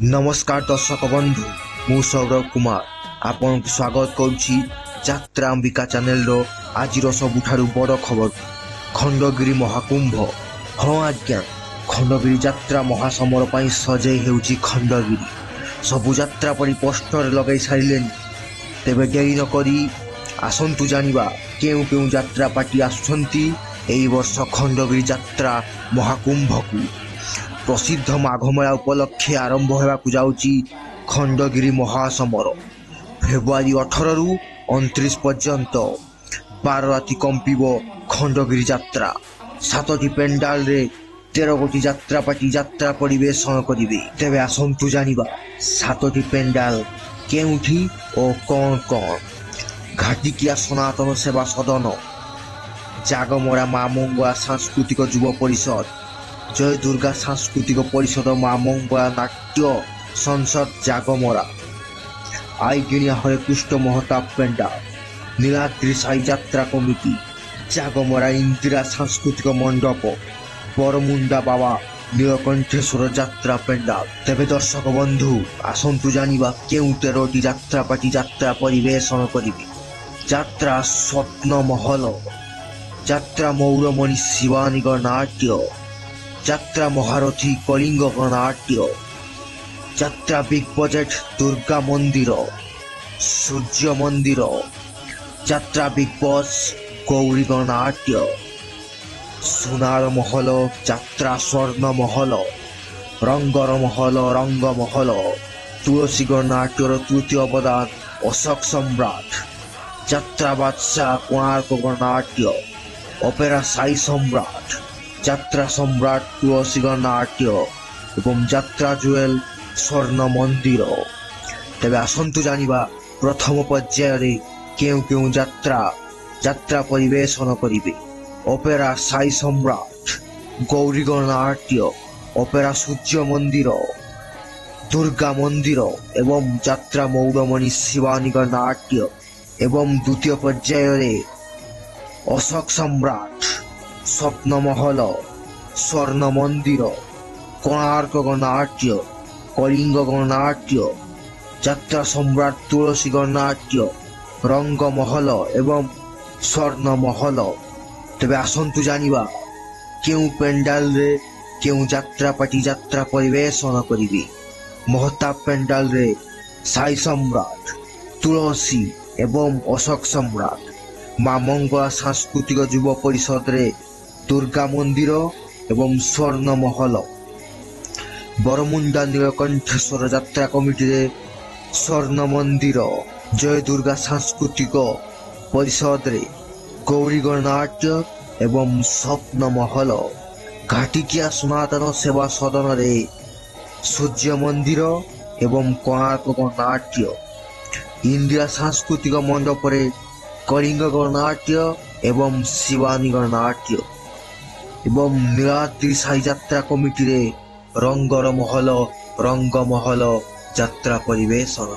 नमस्कार दर्शक बंधु मु सौरभ कुमार आपन स्वागत करुछि यात्रा अंबिका चैनल रो आजिर सबुठारु बड़ खबर खंडगिरी महाकुंभ। हाँ आज्ञा खंडगिरी यात्रा महासमर पई सजै हेउछि खंडगिरी सबु यात्रा परि पोस्टर लगै सारिलेनि। तेबे डेरी न करी आसंतु जानिबा केउ केउ यात्रा पार्टी आसुछंती एई वर्ष खंडगिरी यात्रा महाकुंभ को। प्रसिद्ध माघमेला उपलक्षे आरंभ होगाकू जाउची खंडगिरी महासमर। फेब्रुआरी 18 रु 29 पर्यंत 12 राति कंपिब खंडगिरी यात्रा। 7टी पेंडाल रे 13 गोटी यात्रा पार्टी यात्रा परिवेशन करिवे। तेबे आसंतु जानिबा 7टी पेंडाल केउठी ओ कौन कौन। घाटिकिया सनातन सेवा सदन, जागमरा मां मंगला सांस्कृतिक युव परिषद, जय दुर्गा सांस्कृतिक परिषद मां मंगला नाट्य संसद जागमरा, आईगिणिया हरे कृष्ण महताब पेंडाल, नीलाद्री साई यात्रा कमिटी, जागमरा इंदिरा सांस्कृतिक मंडप, बरमुंडा बाबा नीलकंठेश्वर यात्रा पेंडाल। तेबे दर्शक बंधु आसंतु जानिबा केउ 13टी यात्रा पार्टी यात्रा परिवेशन करिवे। यात्रा स्वप्न महल, यात्रा मौरमणि शिवानी गणनाट्य, यात्रा महारथी कलिंग गणनाट्य, यात्रा बिग बजेट दुर्गा मंदिर सूर्य मंदिर, यात्रा बिग बॉस गौरी गणनाट्य, सोनार महल यात्रा स्वर्ण महल, रंगर महल रंग महल, तुलसी गणनाट्यर तृतीय अवदान अशोक सम्राट, यात्रा बादशाह कोणार्क गणनाट्य, ऑपेरा साई सम्राट, यात्रा सम्राट तुलसी गणनाट्य एवं यात्रा जुएल स्वर्ण मंदिर। तेबे आसंतु जानिबा प्रथम पर्याय केउ केउ यात्रा परिवेशन करिवे। ऑपेरा साई सम्राट, गौरी गणनाट्य, ऑपेरा सूर्य मंदिर, दुर्गा मंदिर एवं यात्रा मौरमणि शिवानी गणनाट्य एवं द्वितीय पर्याय अशोक सम्राट, स्वप्न महल, स्वर्ण मंदिर, कोणार्क गणनाट्य, कलिंग गणनाट्य, यात्रा सम्राट तुलसी गणनाट्य, रंग महल एवं स्वर्ण महल। तेबे आसंतु जानिबा केउ पेंडाल रे केउ यात्रा पार्टी यात्रा परिवेशन करिवे। महताब पेंडाल रे साई सम्राट, तुलसी एवं अशोक सम्राट, मां मंगला सांस्कृतिक युव परिषद रे दुर्गा मंदिर एवं स्वर्ण महल, बरमुंडा नीलकंठेश्वर यात्रा कमिटी रे स्वर्ण मंदिर, जय दुर्गा सांस्कृतिक परिषद रे गौरी गणनाट्य एवं स्वप्न महल, घाटिकिया सनातन सेवा सदन रे सूर्य मंदिर एवं कोणार्क गणनाट्य, इंदिरा सांस्कृतिक मंडप रे कलिंग गणनाट्य एवं शिवानी गणनाट्य एवं नीलाद्री साई यात्रा कमिटी रे रंगर महल रंग महल यात्रा परिवेशन।